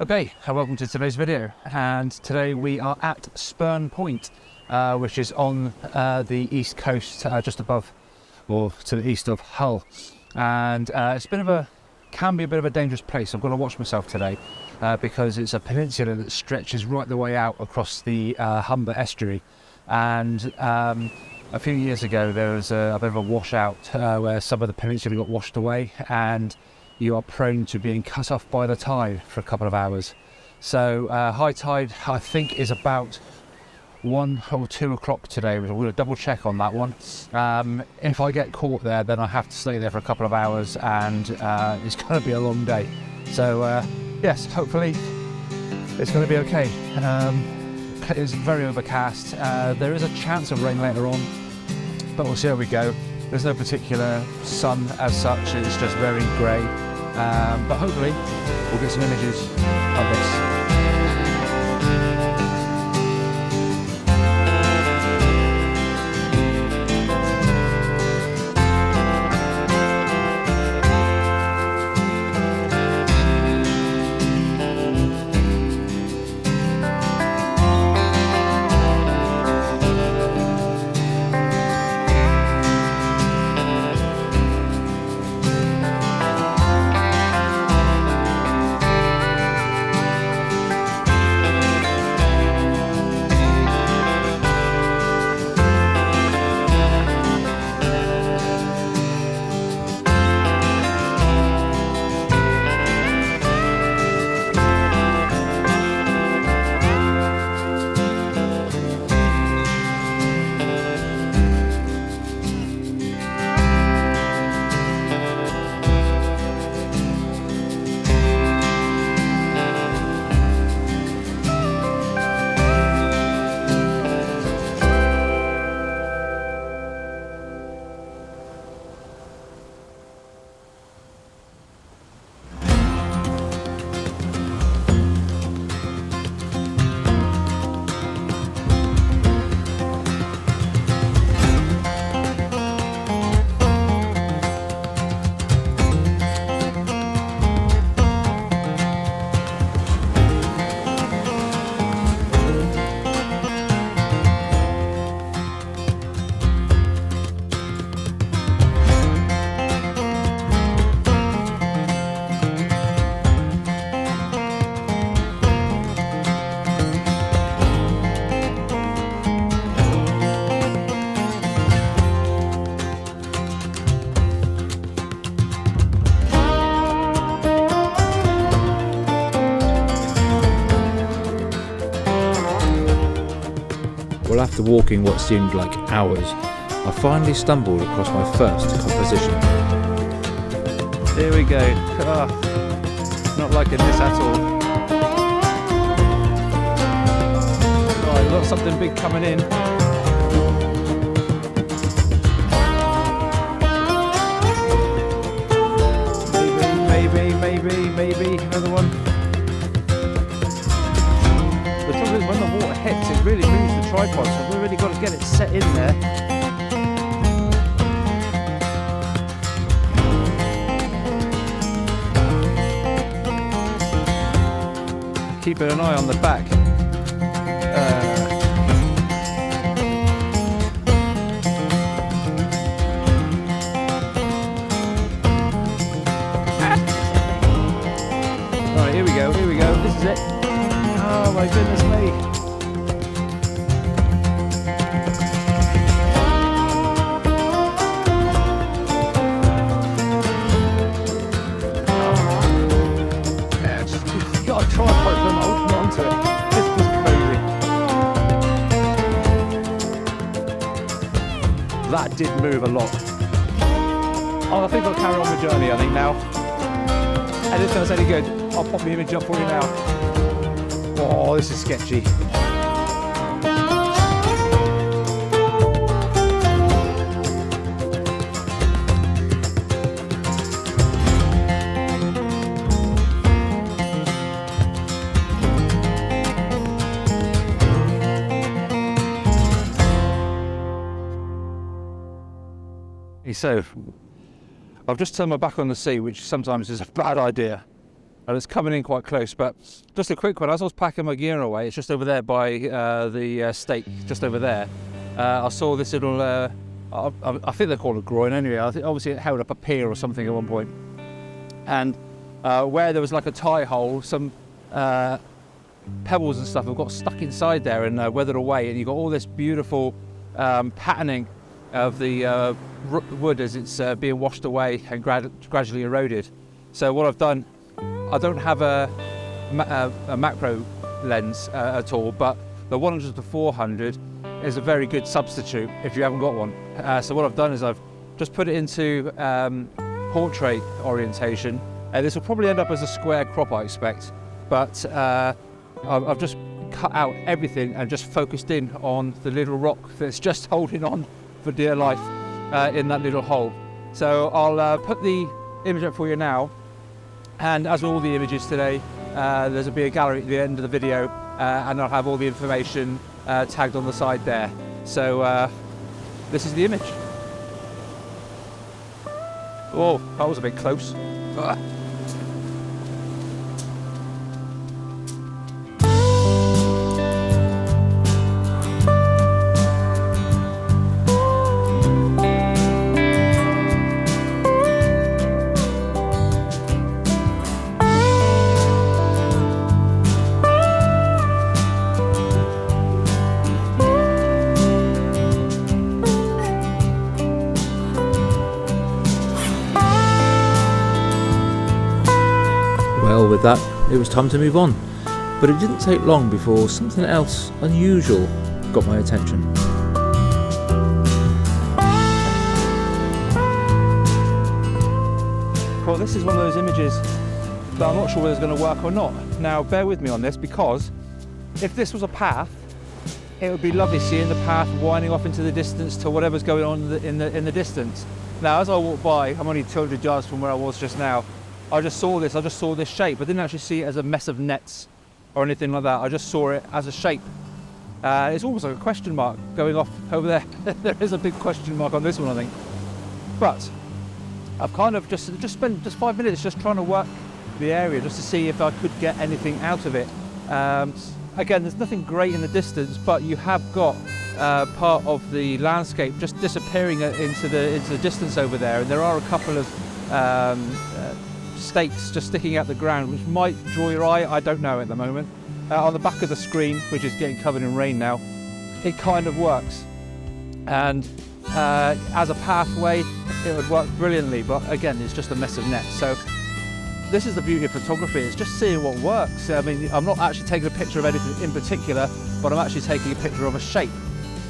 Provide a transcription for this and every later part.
Okay, welcome to today's video, and today we are at Spurn Point, which is on the east coast, just above or to the east of Hull, and can be a bit of a dangerous place. I've got to watch myself today because it's a peninsula that stretches right the way out across the Humber estuary, and a few years ago there was a bit of a washout where some of the peninsula got washed away, and you are prone to being cut off by the tide for a couple of hours. So high tide, I think, is about 1 or 2 o'clock today. We're going to double check on that one. If I get caught there, then I have to stay there for a couple of hours, and it's going to be a long day. So yes, hopefully it's going to be okay. It's very overcast. There is a chance of rain later on, but we'll see how we go. There's no particular sun as such, it's just very grey. But hopefully we'll get some images of this. Well, after walking what seemed like hours, I finally stumbled across my first composition. Here we go. Not liking this at all. Right, we've got something big coming in. Maybe another one. The trouble is, when the water hits, it really moves the tripod, so we've really got to get it set in there. Keeping an eye on the back. Alright, here we go, this is it. Oh my goodness me. Yeah, just got a tripod for them holding onto it. This was crazy. That did move a lot. Oh, I think I'll carry on the journey, I think, now. And it's going to say any good. I'll pop the image up for you now. Oh, this is sketchy. So, I've just turned my back on the sea, which sometimes is a bad idea. and it's coming in quite close. But just a quick one, as I was packing my gear away, it's just over there by the stake, just over there, I saw this little, I think they're called a groin anyway. I think obviously it held up a pier or something at one point. And where there was like a tie hole, some pebbles and stuff have got stuck inside there and weathered away, and you've got all this beautiful patterning of the wood as it's being washed away and gradually eroded. So what I've done, I don't have a macro lens at all, but the 100 to 400 is a very good substitute if you haven't got one. So what I've done is I've just put it into portrait orientation. This will probably end up as a square crop, I expect, but I've just cut out everything and just focused in on the little rock that's just holding on for dear life in that little hole. So I'll put the image up for you now, and as with all the images today, there'll be a gallery at the end of the video, and I'll have all the information tagged on the side there. So this is the image. Oh, that was a bit close. Well, with that, it was time to move on. But it didn't take long before something else unusual got my attention. Well, this is one of those images that I'm not sure whether it's going to work or not. Now, bear with me on this, because if this was a path, it would be lovely seeing the path winding off into the distance to whatever's going on in the distance. Now, as I walk by, I'm only 200 yards from where I was just now. I just saw this shape. I didn't actually see it as a mess of nets or anything like that. I just saw it as a shape. It's almost like a question mark going off over there. There is a big question mark on this one, I think. But I've kind of just spent 5 minutes just trying to work the area just to see if I could get anything out of it. Again, there's nothing great in the distance, but you have got part of the landscape just disappearing into the distance over there, and there are a couple of stakes just sticking out the ground, which might draw your eye. I don't know at the moment. On the back of the screen, which is getting covered in rain now, it kind of works, and as a pathway it would work brilliantly, but again, it's just a mess of nets. So this is the beauty of photography, it's just seeing what works. I mean, I'm not actually taking a picture of anything in particular, but I'm actually taking a picture of a shape,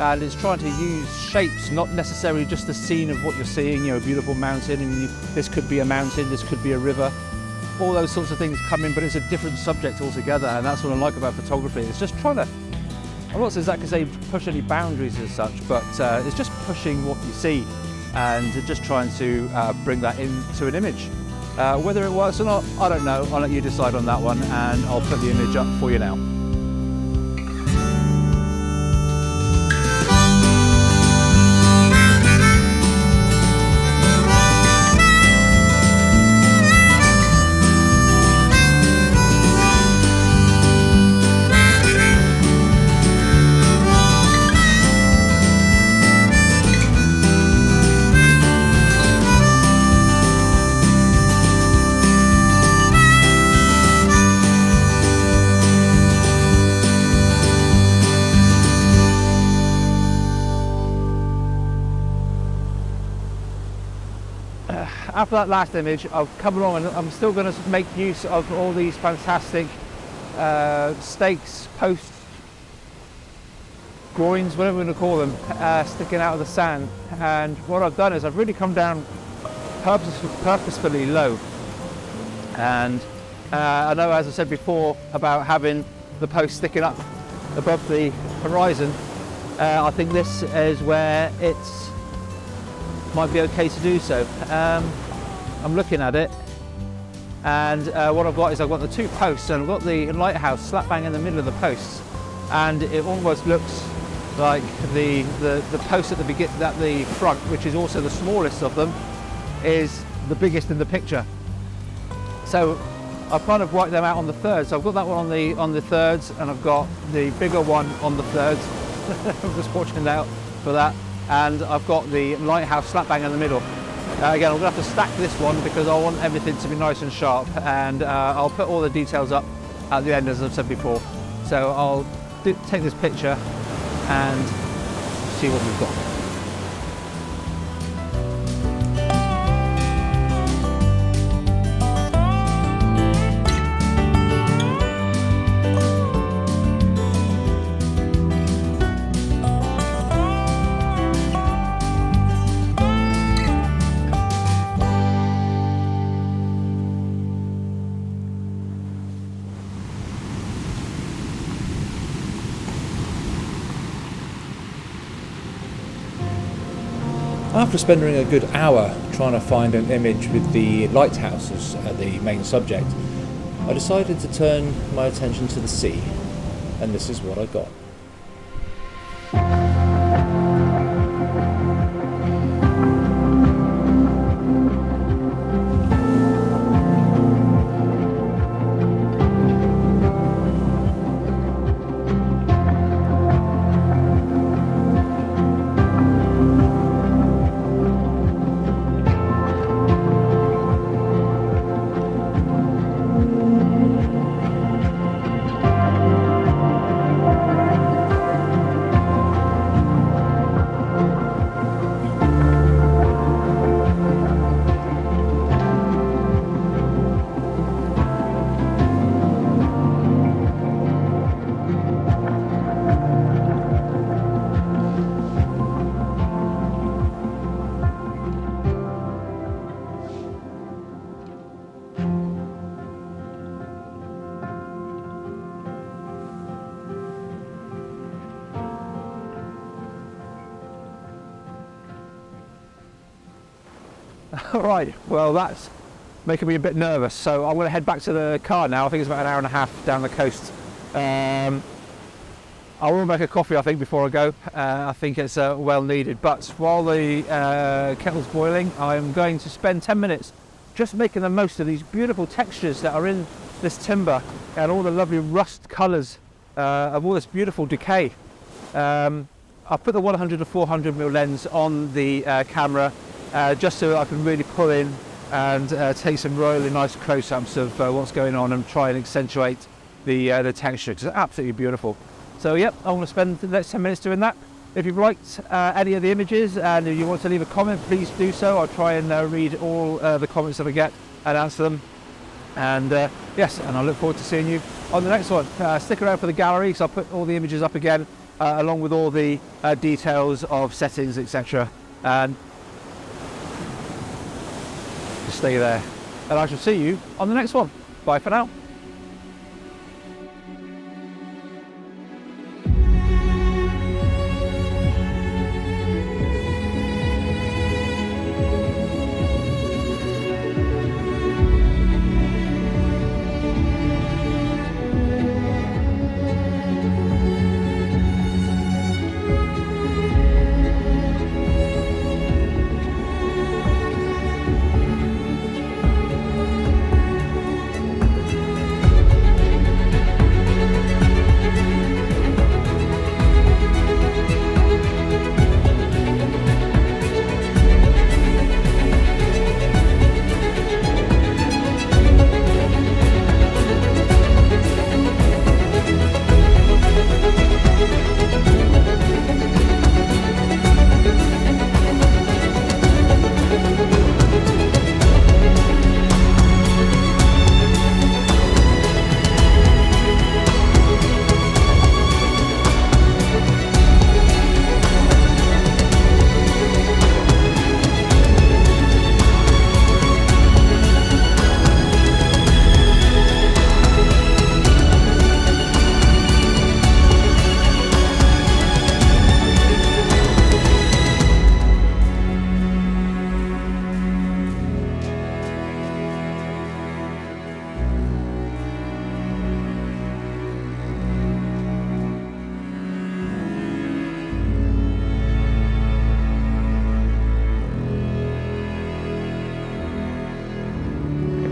and it's trying to use shapes, not necessarily just the scene of what you're seeing, you know, a beautiful mountain, and this could be a mountain, this could be a river, all those sorts of things come in, but it's a different subject altogether, and that's what I like about photography. It's just trying to, I'm not exactly saying push any boundaries as such, but it's just pushing what you see and just trying to bring that into an image. Whether it works or not, I don't know. I'll let you decide on that one, and I'll put the image up for you now. After that last image, I've come along and I'm still going to make use of all these fantastic stakes, posts, groins, whatever we're going to call them, sticking out of the sand. And what I've done is I've really come down purposefully low. And I know, as I said before, about having the post sticking up above the horizon. I think this is where it's might be okay to do so. I'm looking at it, and what I've got is I've got the two posts, and I've got the lighthouse slap bang in the middle of the posts, and it almost looks like the post at the front, which is also the smallest of them, is the biggest in the picture. So I've kind of worked them out on the thirds. So I've got that one on the thirds, and I've got the bigger one on the thirds. I'm just watching out for that, and I've got the Lighthouse slap bang in the middle. Again, I'm going to have to stack this one because I want everything to be nice and sharp, and I'll put all the details up at the end, as I've said before. So I'll take this picture and see what we've got. After spending a good hour trying to find an image with the lighthouse as the main subject, I decided to turn my attention to the sea, and this is what I got. Alright, well that's making me a bit nervous, so I'm going to head back to the car now. I think it's about an hour and a half down the coast. I will make a coffee, I think, before I go. I think it's well needed, but while the kettle's boiling, I'm going to spend 10 minutes just making the most of these beautiful textures that are in this timber and all the lovely rust colours of all this beautiful decay. I've put the 100 to 400mm lens on the camera just so I can really pull in and take some really nice close-ups of what's going on and try and accentuate the texture, because it's absolutely beautiful. So yep, I'm going to spend the next 10 minutes doing that. If you've liked any of the images and if you want to leave a comment, please do so. I'll try and read all the comments that I get and answer them. And yes, and I look forward to seeing you on the next one. Stick around for the gallery, because I'll put all the images up again along with all the details of settings, etc. And just stay there, and I shall see you on the next one. Bye for now.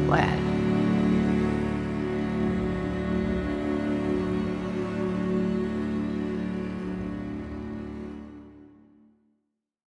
Wow.